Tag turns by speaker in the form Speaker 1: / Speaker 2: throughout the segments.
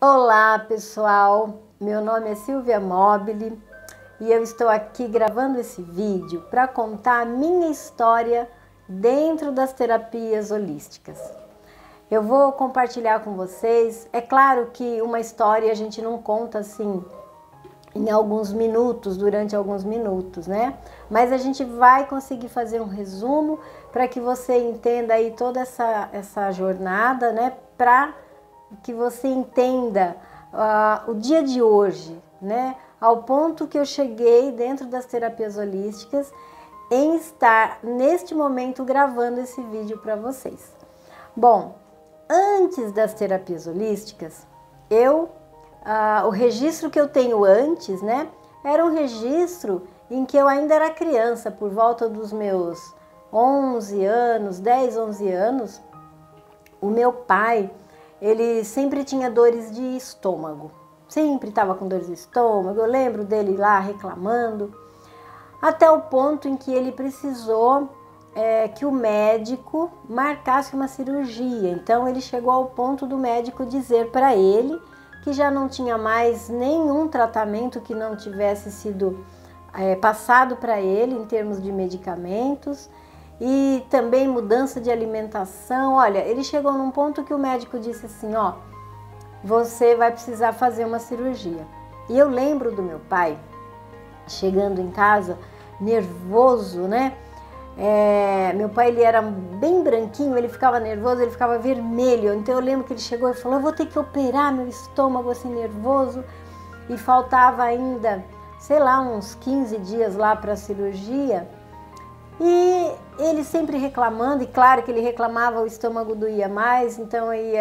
Speaker 1: Olá pessoal, meu nome é Silvia Mobile e eu estou aqui gravando esse vídeo para contar a minha história dentro das terapias holísticas. Eu vou compartilhar com vocês, é claro que uma história a gente não conta assim em alguns minutos, durante alguns minutos, né? Mas a gente vai conseguir fazer um resumo para que você entenda aí toda essa jornada, né? Para que você entenda o dia de hoje, né? Ao ponto que eu cheguei dentro das terapias holísticas em estar neste momento gravando esse vídeo para vocês. Bom, antes das terapias holísticas, o registro que eu tenho antes, né? Era um registro em que eu ainda era criança, por volta dos meus 11 anos, 10, 11 anos. O meu pai, ele sempre tinha dores de estômago, sempre estava com dores de estômago. Eu lembro dele lá reclamando, até o ponto em que ele precisou que o médico marcasse uma cirurgia. Então ele chegou ao ponto do médico dizer para ele que já não tinha mais nenhum tratamento que não tivesse sido passado para ele em termos de medicamentos. E também mudança de alimentação. Olha, ele chegou num ponto que o médico disse assim, ó, você vai precisar fazer uma cirurgia. E eu lembro do meu pai chegando em casa nervoso, né? Meu pai, ele era bem branquinho, ele ficava nervoso, ele ficava vermelho. Então eu lembro que ele chegou e falou, eu vou ter que operar meu estômago assim nervoso. E faltava ainda, sei lá, uns 15 dias lá para a cirurgia. E ele sempre reclamando, e claro que ele reclamava, o estômago doía mais, então aí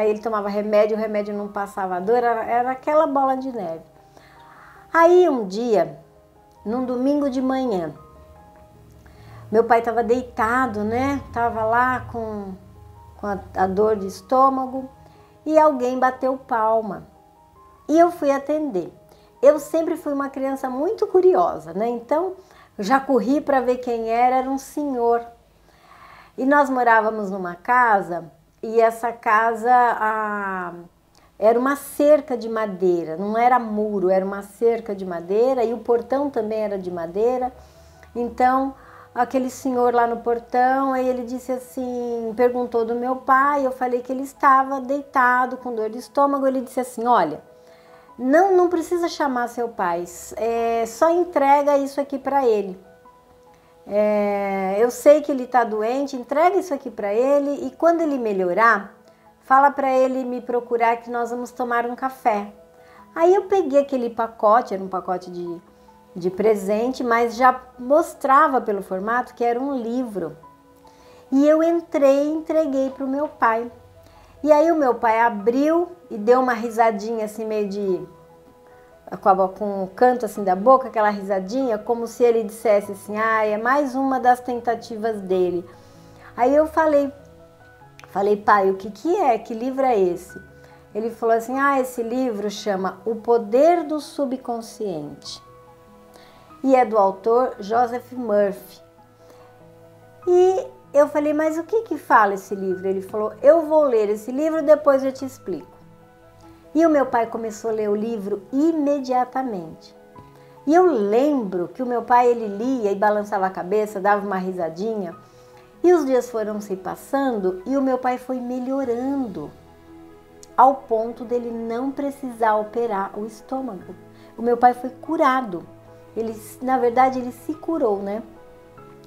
Speaker 1: ele tomava remédio, o remédio não passava a dor, era aquela bola de neve. Aí um dia, num domingo de manhã, meu pai estava deitado, né? Tava lá com a dor de estômago e alguém bateu palma. E eu fui atender. Eu sempre fui uma criança muito curiosa, né? Então eu já corri para ver quem era um senhor. E nós morávamos numa casa, e essa casa era uma cerca de madeira, não era muro, era uma cerca de madeira, e o portão também era de madeira. Então, aquele senhor lá no portão, aí ele disse assim, perguntou do meu pai, eu falei que ele estava deitado com dor de estômago, ele disse assim, olha, não precisa chamar seu pai, só entrega isso aqui para ele. Eu sei que ele está doente, entrega isso aqui para ele e quando ele melhorar, fala para ele me procurar que nós vamos tomar um café. Aí eu peguei aquele pacote, era um pacote de presente, mas já mostrava pelo formato que era um livro. E eu entrei e entreguei para o meu pai. E aí o meu pai abriu e deu uma risadinha assim meio com o canto assim da boca, aquela risadinha, como se ele dissesse assim, é mais uma das tentativas dele. Aí eu falei, pai, o que é? Que livro é esse? Ele falou assim, esse livro chama O Poder do Subconsciente. E é do autor Joseph Murphy. E eu falei, mas o que fala esse livro? Ele falou, eu vou ler esse livro, depois eu te explico. E o meu pai começou a ler o livro imediatamente. E eu lembro que o meu pai, ele lia e balançava a cabeça, dava uma risadinha. E os dias foram se passando e o meu pai foi melhorando, ao ponto dele não precisar operar o estômago. O meu pai foi curado. Ele, na verdade, ele se curou, né?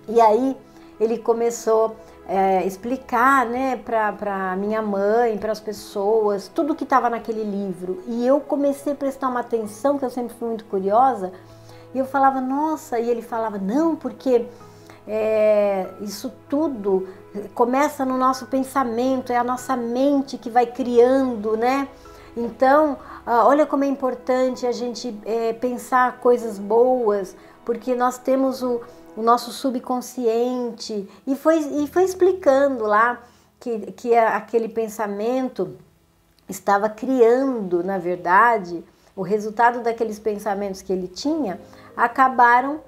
Speaker 1: E aí ele começou a explicar, né, para minha mãe, para as pessoas, tudo que estava naquele livro. E eu comecei a prestar uma atenção, que eu sempre fui muito curiosa, e eu falava, nossa, e ele falava, não, porque isso tudo começa no nosso pensamento, é a nossa mente que vai criando, né? Então, olha como é importante a gente pensar coisas boas, porque nós temos o nosso subconsciente, e foi explicando lá que aquele pensamento estava criando, na verdade, o resultado daqueles pensamentos que ele tinha, acabaram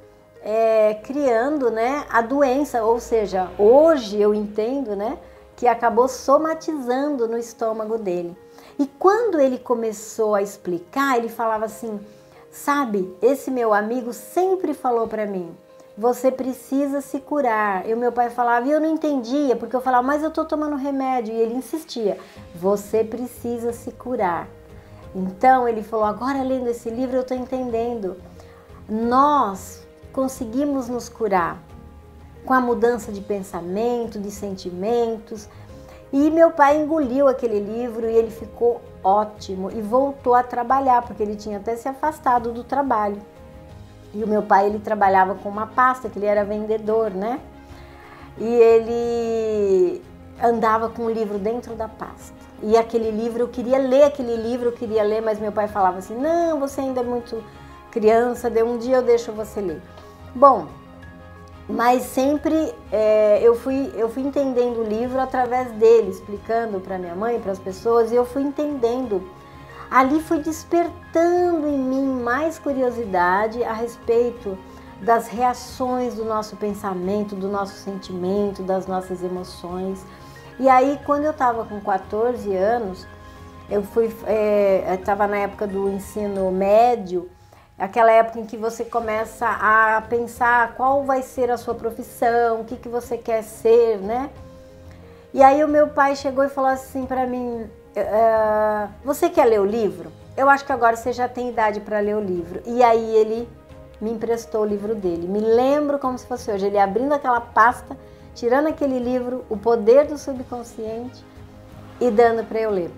Speaker 1: criando, né, a doença, ou seja, hoje eu entendo, né, que acabou somatizando no estômago dele. E quando ele começou a explicar, ele falava assim, sabe, esse meu amigo sempre falou para mim, você precisa se curar. E o meu pai falava, e eu não entendia, porque eu falava, mas eu estou tomando remédio. E ele insistia, você precisa se curar. Então ele falou, agora lendo esse livro eu estou entendendo. Nós conseguimos nos curar com a mudança de pensamento, de sentimentos. E meu pai engoliu aquele livro e ele ficou ótimo e voltou a trabalhar, porque ele tinha até se afastado do trabalho. E o meu pai, ele trabalhava com uma pasta, que ele era vendedor, né? E ele andava com o livro dentro da pasta. E aquele livro, eu queria ler aquele livro, eu queria ler, mas meu pai falava assim, não, você ainda é muito criança, um dia eu deixo você ler. Bom, mas sempre eu fui entendendo o livro através dele, explicando para minha mãe, para as pessoas, e eu fui entendendo. Ali fui despertando em mim mais curiosidade a respeito das reações do nosso pensamento, do nosso sentimento, das nossas emoções. E aí, quando eu estava com 14 anos, eu estava na época do ensino médio, aquela época em que você começa a pensar qual vai ser a sua profissão, o que você quer ser, né? E aí o meu pai chegou e falou assim para mim, você quer ler o livro? Eu acho que agora você já tem idade para ler o livro. E aí ele me emprestou o livro dele. Me lembro como se fosse hoje, ele abrindo aquela pasta, tirando aquele livro, O Poder do Subconsciente, e dando para eu ler.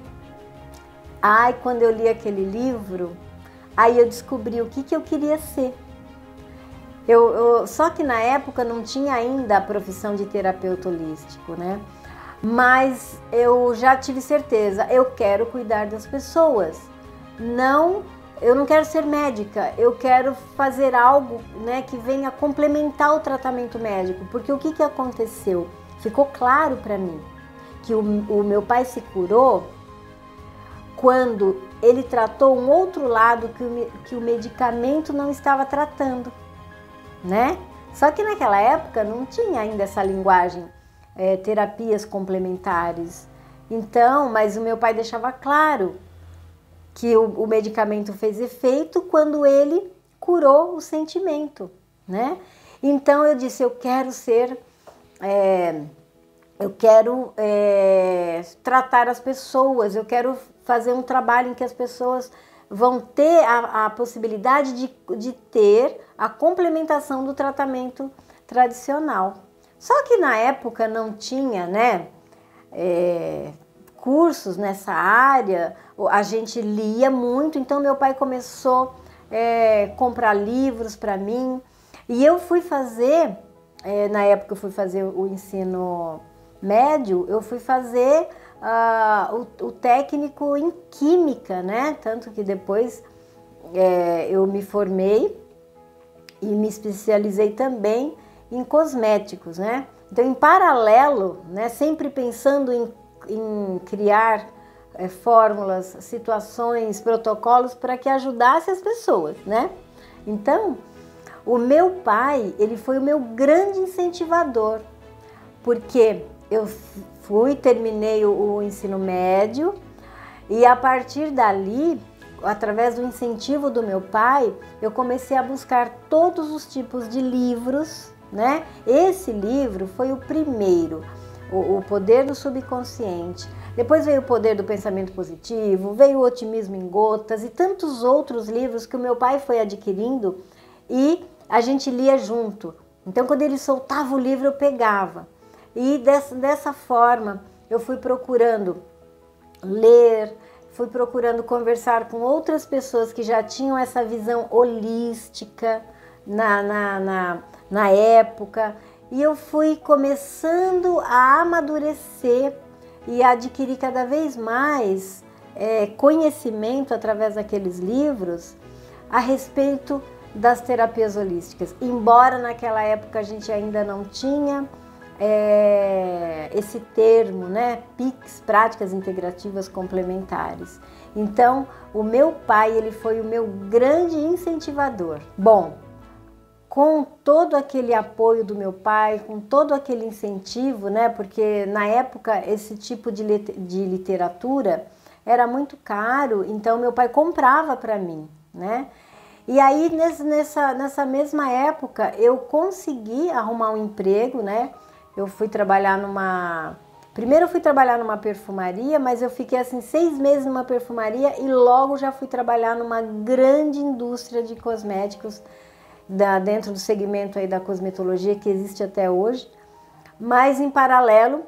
Speaker 1: Ai, quando eu li aquele livro, aí eu descobri o que eu queria ser. Só que na época não tinha ainda a profissão de terapeuta holístico, né? Mas eu já tive certeza, eu quero cuidar das pessoas. Eu não quero ser médica, eu quero fazer algo, né, que venha complementar o tratamento médico. Porque o que aconteceu? Ficou claro para mim que o meu pai se curou quando ele tratou um outro lado que o medicamento não estava tratando, né? Só que naquela época não tinha ainda essa linguagem, terapias complementares. Então, mas o meu pai deixava claro que o medicamento fez efeito quando ele curou o sentimento, né? Então eu disse, eu quero tratar as pessoas, eu quero fazer um trabalho em que as pessoas vão ter a possibilidade de ter a complementação do tratamento tradicional. Só que na época não tinha, né, cursos nessa área, a gente lia muito, então meu pai começou a comprar livros para mim. E eu fui fazer, na época eu fui fazer o ensino médio, eu fui fazer o técnico em química, né? Tanto que depois eu me formei e me especializei também em cosméticos, né? Então, em paralelo, né, sempre pensando em criar fórmulas, situações, protocolos para que ajudasse as pessoas, né? Então, o meu pai, ele foi o meu grande incentivador, porque eu terminei o ensino médio e a partir dali, através do incentivo do meu pai, eu comecei a buscar todos os tipos de livros, né? Esse livro foi o primeiro, o Poder do Subconsciente. Depois veio o Poder do Pensamento Positivo, veio o Otimismo em Gotas e tantos outros livros que o meu pai foi adquirindo e a gente lia junto. Então, quando ele soltava o livro, eu pegava. E dessa forma, eu fui procurando ler, fui procurando conversar com outras pessoas que já tinham essa visão holística na época. E eu fui começando a amadurecer e a adquirir cada vez mais conhecimento através daqueles livros a respeito das terapias holísticas. Embora naquela época a gente ainda não tinha esse termo, né? PICs, Práticas Integrativas Complementares. Então, o meu pai, ele foi o meu grande incentivador. Bom, com todo aquele apoio do meu pai, com todo aquele incentivo, né? Porque na época esse tipo de literatura era muito caro, então meu pai comprava para mim, né? E aí nessa mesma época eu consegui arrumar um emprego, né? Eu fui trabalhar Primeiro eu fui trabalhar numa perfumaria, mas eu fiquei assim 6 meses numa perfumaria e logo já fui trabalhar numa grande indústria de cosméticos dentro do segmento aí da cosmetologia que existe até hoje. Mas em paralelo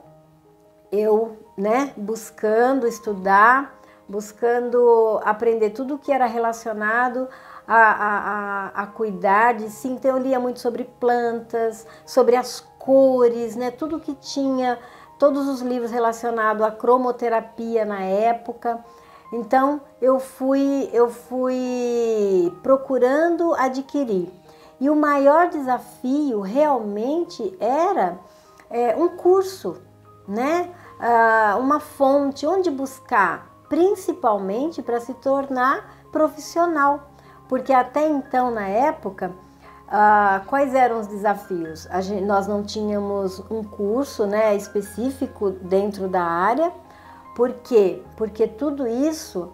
Speaker 1: eu, né, buscando estudar, buscando aprender tudo que era relacionado a cuidar de si. Então eu lia muito sobre plantas, sobre as cores, né, tudo que tinha, todos os livros relacionados à cromoterapia na época. Então eu fui procurando adquirir. E o maior desafio realmente era um curso, né? Uma fonte onde buscar, principalmente para se tornar profissional. Porque até então, na época, quais eram os desafios? Nós não tínhamos um curso, né, específico dentro da área. Por quê? Porque tudo isso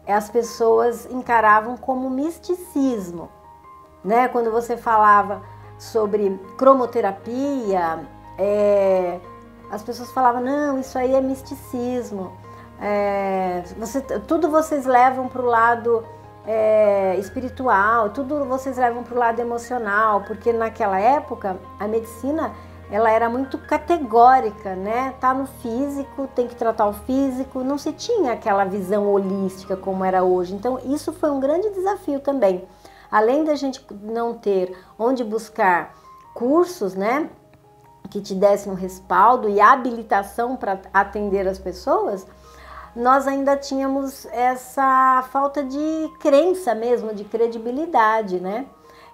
Speaker 1: as pessoas encaravam como misticismo, né? Quando você falava sobre cromoterapia, as pessoas falavam, não, isso aí é misticismo, tudo vocês levam para o lado espiritual, tudo vocês levam para o lado emocional, porque naquela época a medicina ela era muito categórica, né? Tá no físico, tem que tratar o físico, não se tinha aquela visão holística como era hoje. Então isso foi um grande desafio também. Além da gente não ter onde buscar cursos, né, que te dessem um respaldo e habilitação para atender as pessoas, nós ainda tínhamos essa falta de crença mesmo, de credibilidade, né?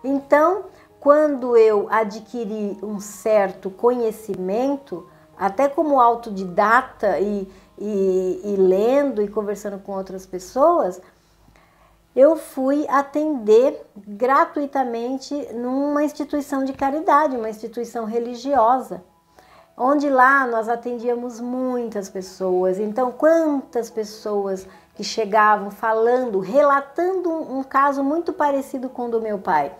Speaker 1: Então, quando eu adquiri um certo conhecimento, até como autodidata e lendo e conversando com outras pessoas, eu fui atender gratuitamente numa instituição de caridade, uma instituição religiosa, onde lá nós atendíamos muitas pessoas. Então, quantas pessoas que chegavam falando, relatando um caso muito parecido com o do meu pai,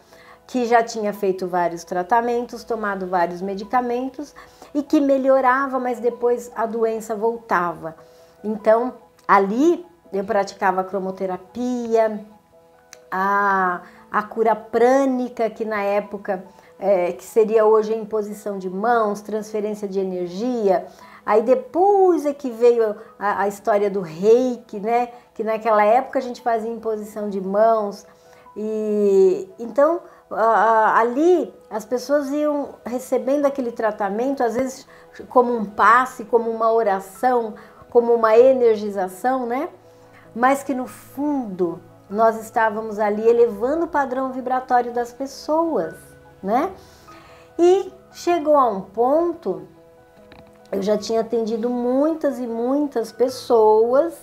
Speaker 1: que já tinha feito vários tratamentos, tomado vários medicamentos e que melhorava, mas depois a doença voltava. Então, ali eu praticava a cromoterapia, a cura prânica, que na época, que seria hoje a imposição de mãos, transferência de energia. Aí depois é que veio a história do reiki, né? Que naquela época a gente fazia imposição de mãos. E então ali as pessoas iam recebendo aquele tratamento, às vezes como um passe, como uma oração, como uma energização, né? Mas que no fundo nós estávamos ali elevando o padrão vibratório das pessoas, né? E chegou a um ponto, eu já tinha atendido muitas e muitas pessoas,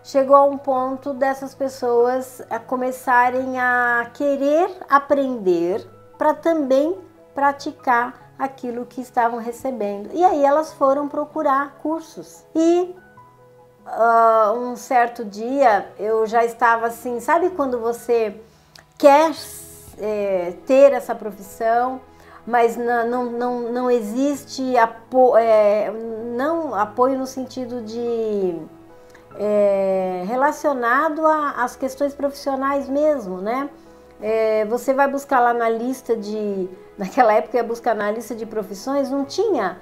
Speaker 1: chegou a um ponto dessas pessoas a começarem a querer aprender para também praticar aquilo que estavam recebendo. E aí elas foram procurar cursos. E um certo dia eu já estava assim, sabe quando você quer ter essa profissão, mas não existe apoio no sentido de relacionado às questões profissionais mesmo, né? Você vai buscar lá na lista naquela época ia buscar na lista de profissões, não tinha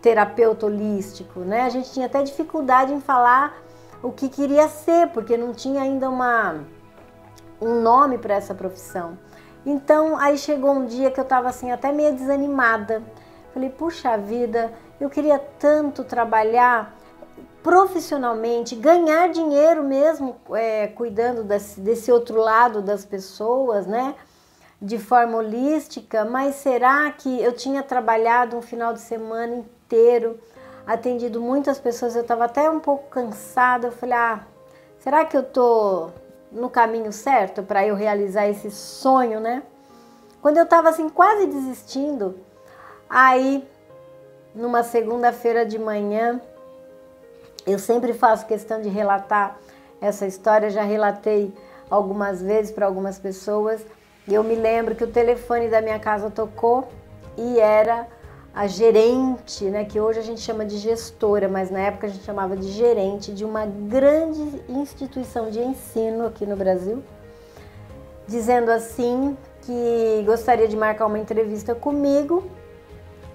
Speaker 1: terapeuta holístico, né? A gente tinha até dificuldade em falar o que queria ser, porque não tinha ainda um nome para essa profissão. Então, aí chegou um dia que eu estava assim, até meio desanimada. Falei, puxa vida, eu queria tanto trabalhar profissionalmente, ganhar dinheiro mesmo, cuidando desse outro lado das pessoas, né? De forma holística, mas será que eu tinha trabalhado um final de semana inteiro, atendido muitas pessoas, eu estava até um pouco cansada, eu falei, será que eu tô no caminho certo para eu realizar esse sonho, né? Quando eu estava assim quase desistindo, aí numa segunda-feira de manhã Eu sempre faço questão de relatar essa história, já relatei algumas vezes para algumas pessoas. Eu me lembro que o telefone da minha casa tocou e era a gerente, né, que hoje a gente chama de gestora, mas na época a gente chamava de gerente de uma grande instituição de ensino aqui no Brasil, dizendo assim que gostaria de marcar uma entrevista comigo.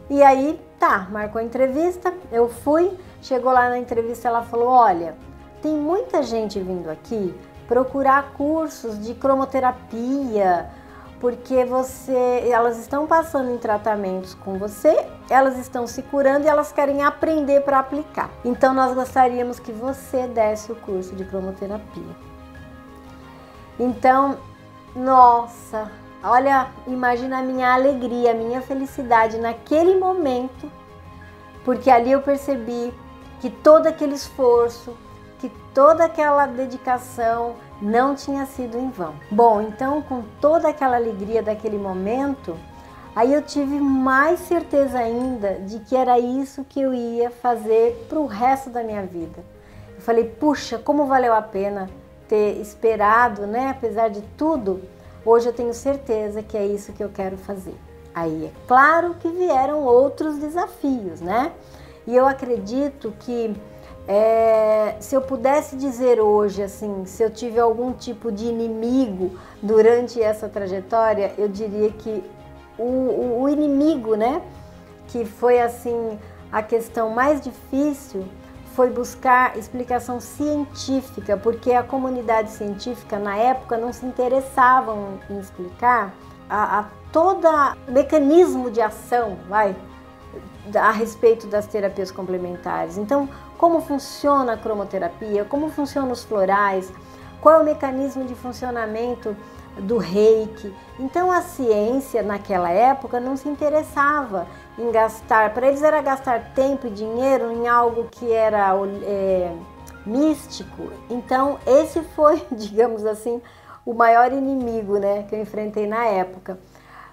Speaker 1: E aí, tá, marcou a entrevista, eu fui, chegou lá na entrevista, ela falou, olha, tem muita gente vindo aqui procurar cursos de cromoterapia, porque elas estão passando em tratamentos com você, elas estão se curando e elas querem aprender para aplicar. Então nós gostaríamos que você desse o curso de cromoterapia. Então, nossa, olha, imagina a minha alegria, a minha felicidade naquele momento, porque ali eu percebi que todo aquele esforço, que toda aquela dedicação não tinha sido em vão. Bom, então com toda aquela alegria daquele momento, aí eu tive mais certeza ainda de que era isso que eu ia fazer para o resto da minha vida. Eu falei, puxa, como valeu a pena ter esperado, né? Apesar de tudo, hoje eu tenho certeza que é isso que eu quero fazer. Aí é claro que vieram outros desafios, né? E eu acredito que se eu pudesse dizer hoje, assim, se eu tive algum tipo de inimigo durante essa trajetória, eu diria que o inimigo, né, que foi assim a questão mais difícil, foi buscar explicação científica, porque a comunidade científica na época não se interessava em explicar todo o mecanismo de ação, a respeito das terapias complementares. Então, como funciona a cromoterapia, como funcionam os florais, qual é o mecanismo de funcionamento do reiki. Então a ciência naquela época não se interessava em gastar, para eles era gastar tempo e dinheiro em algo que era místico. Então esse foi, digamos assim, o maior inimigo, né, que eu enfrentei na época.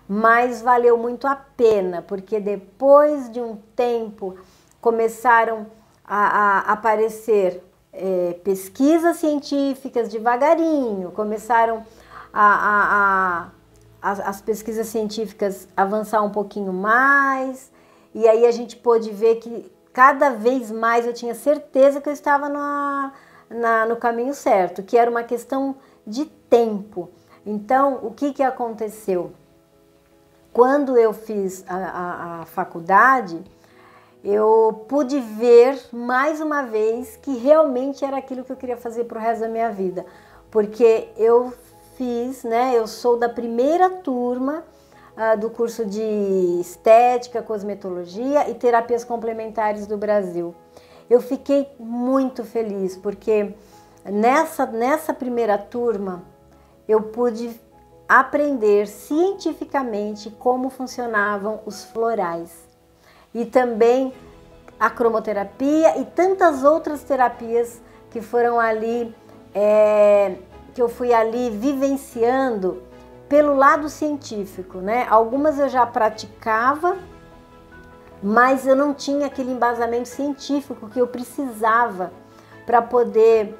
Speaker 1: Mas valeu muito a pena, porque depois de um tempo começaram a aparecer pesquisas científicas devagarinho, começaram as pesquisas científicas avançar um pouquinho mais, e aí a gente pôde ver que cada vez mais eu tinha certeza que eu estava no caminho certo, que era uma questão de tempo. Então, o que aconteceu? Quando eu fiz a faculdade, eu pude ver mais uma vez que realmente era aquilo que eu queria fazer para o resto da minha vida. Porque eu fiz, né? Eu sou da primeira turma do curso de Estética, Cosmetologia e Terapias Complementares do Brasil. Eu fiquei muito feliz porque nessa primeira turma eu pude aprender cientificamente como funcionavam os florais e também a cromoterapia e tantas outras terapias que foram ali, que eu fui ali vivenciando pelo lado científico, né? Algumas eu já praticava, mas eu não tinha aquele embasamento científico que eu precisava para poder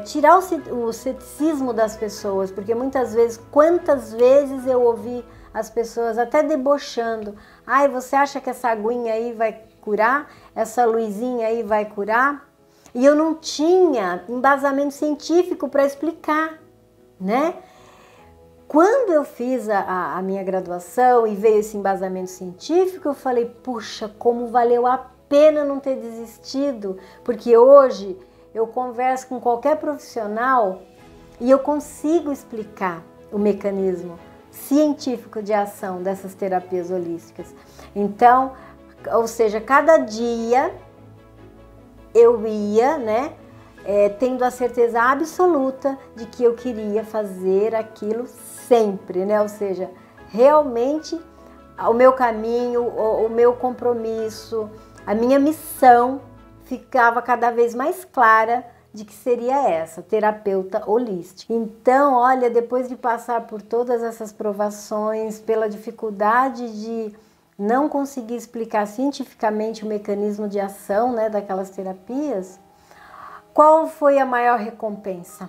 Speaker 1: tirar o ceticismo das pessoas, porque muitas vezes, quantas vezes eu ouvi as pessoas até debochando, ai, você acha que essa aguinha aí vai curar? Essa luzinha aí vai curar? E eu não tinha embasamento científico para explicar, né? Quando eu fiz a minha graduação e veio esse embasamento científico, eu falei, puxa, como valeu a pena não ter desistido, porque hoje eu converso com qualquer profissional e eu consigo explicar o mecanismo científico de ação dessas terapias holísticas. Então, ou seja, cada dia eu ia, né, tendo a certeza absoluta de que eu queria fazer aquilo sempre, né? Ou seja, realmente o meu caminho, o meu compromisso, a minha missão ficava cada vez mais clara de que seria essa, terapeuta holística. Então, olha, depois de passar por todas essas provações, pela dificuldade de não conseguir explicar cientificamente o mecanismo de ação, né, daquelas terapias, Qual foi a maior recompensa?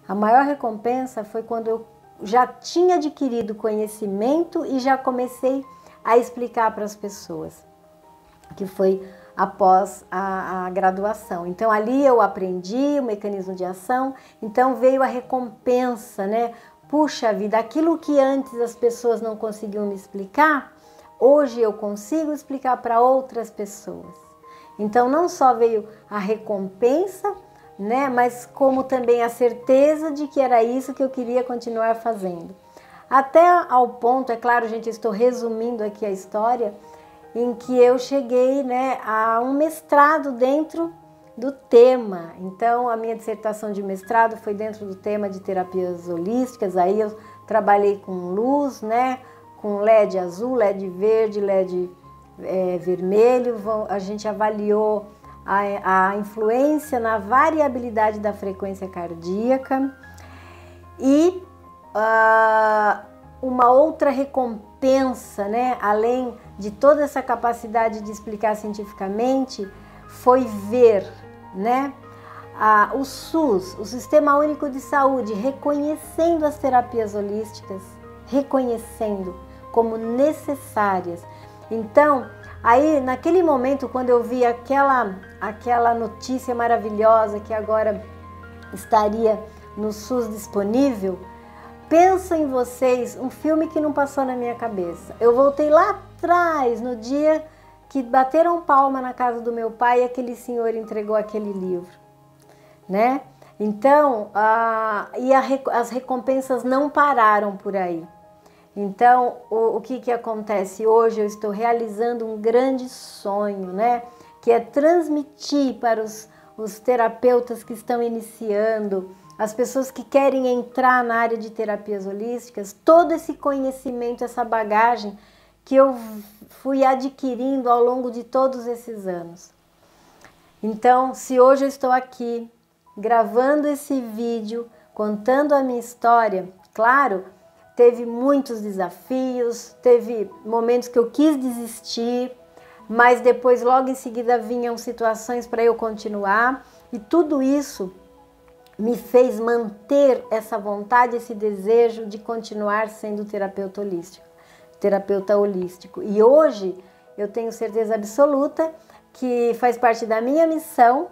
Speaker 1: A maior recompensa foi quando eu já tinha adquirido conhecimento e já comecei a explicar para as pessoas, que foi após a graduação. Então ali eu aprendi o mecanismo de ação, então veio a recompensa, né? Puxa vida, aquilo que antes as pessoas não conseguiam me explicar, hoje eu consigo explicar para outras pessoas. Então não só veio a recompensa, né, mas como também a certeza de que era isso que eu queria continuar fazendo. Até ao ponto, é claro, gente, eu estou resumindo aqui a história, em que eu cheguei, né, a um mestrado dentro do tema. Então, a minha dissertação de mestrado foi dentro do tema de terapias holísticas. Aí eu trabalhei com luz, né, com LED azul, LED verde, LED vermelho. A gente avaliou a influência na variabilidade da frequência cardíaca. E uma outra recompensa, né, além de toda essa capacidade de explicar cientificamente, foi ver, né, o SUS, o Sistema Único de Saúde, reconhecendo as terapias holísticas, reconhecendo como necessárias. Então, aí naquele momento, quando eu vi aquela notícia maravilhosa que agora estaria no SUS disponível, penso em vocês, um filme que não passou na minha cabeça. Eu voltei lá atrás, no dia que bateram palma na casa do meu pai e aquele senhor entregou aquele livro, né? Então, as recompensas não pararam por aí. Então, o que acontece hoje? Eu estou realizando um grande sonho, né? Que é transmitir para os terapeutas que estão iniciando, as pessoas que querem entrar na área de terapias holísticas, todo esse conhecimento, essa bagagem que eu fui adquirindo ao longo de todos esses anos. Então, se hoje eu estou aqui gravando esse vídeo, contando a minha história, claro, teve muitos desafios, teve momentos que eu quis desistir, mas depois logo em seguida vinham situações para eu continuar, e tudo isso me fez manter essa vontade, esse desejo de continuar sendo terapeuta holístico. E hoje eu tenho certeza absoluta que faz parte da minha missão,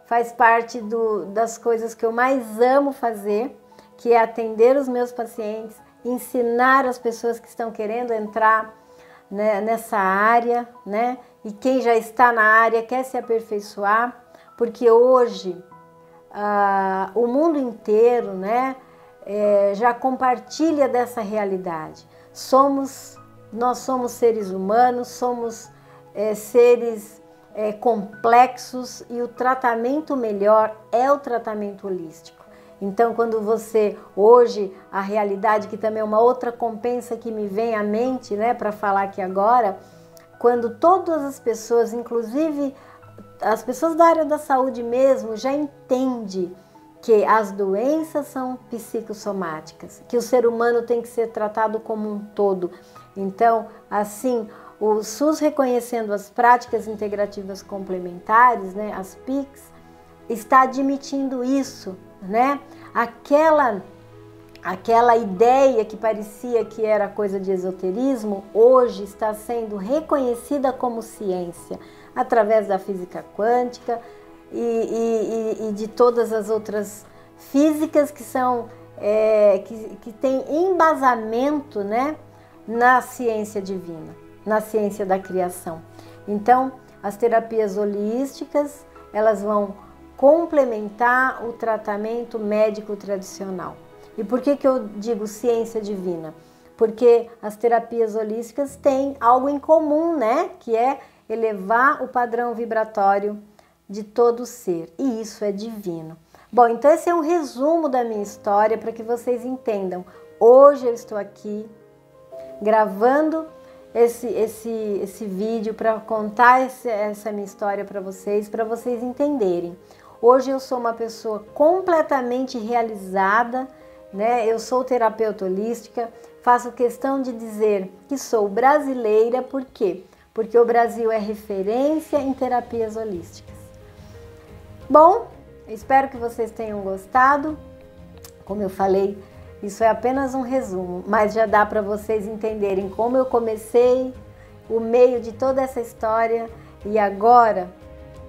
Speaker 1: faz parte das coisas que eu mais amo fazer, que é atender os meus pacientes, ensinar as pessoas que estão querendo entrar, né, nessa área, né? E quem já está na área quer se aperfeiçoar, porque hoje o mundo inteiro, né, já compartilha dessa realidade. Nós somos seres humanos, somos seres complexos, e o tratamento melhor é o tratamento holístico. Então, quando hoje, a realidade, que também é uma outra compensa que me vem à mente, né, para falar aqui agora, quando todas as pessoas, inclusive as pessoas da área da saúde mesmo, já entendem que as doenças são psicossomáticas, que o ser humano tem que ser tratado como um todo. Então, assim, o SUS, reconhecendo as práticas integrativas complementares, né, as PICs, está admitindo isso, né? Aquela ideia que parecia que era coisa de esoterismo, hoje está sendo reconhecida como ciência, através da física quântica e de todas as outras físicas que são que têm embasamento, né, na ciência divina, na ciência da criação. Então, as terapias holísticas, elas vão complementar o tratamento médico tradicional. E por que eu digo ciência divina? Porque as terapias holísticas têm algo em comum, né, que é elevar o padrão vibratório de todo ser, e isso é divino. Bom, então esse é um resumo da minha história para que vocês entendam. Hoje eu estou aqui gravando esse vídeo para contar essa minha história para vocês entenderem. Hoje eu sou uma pessoa completamente realizada, né? Eu sou terapeuta holística, faço questão de dizer que sou brasileira, por quê? Porque o Brasil é referência em terapias holísticas. Bom, espero que vocês tenham gostado. Como eu falei, isso é apenas um resumo, mas já dá para vocês entenderem como eu comecei, o meio de toda essa história e agora,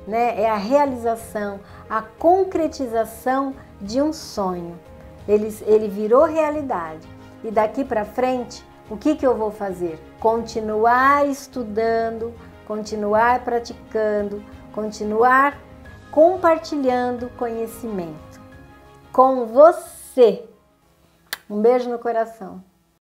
Speaker 1: né, é a realização, a concretização de um sonho. Ele virou realidade e daqui para frente, o que eu vou fazer? Continuar estudando, continuar praticando, continuar compartilhando conhecimento com você. Um beijo no coração.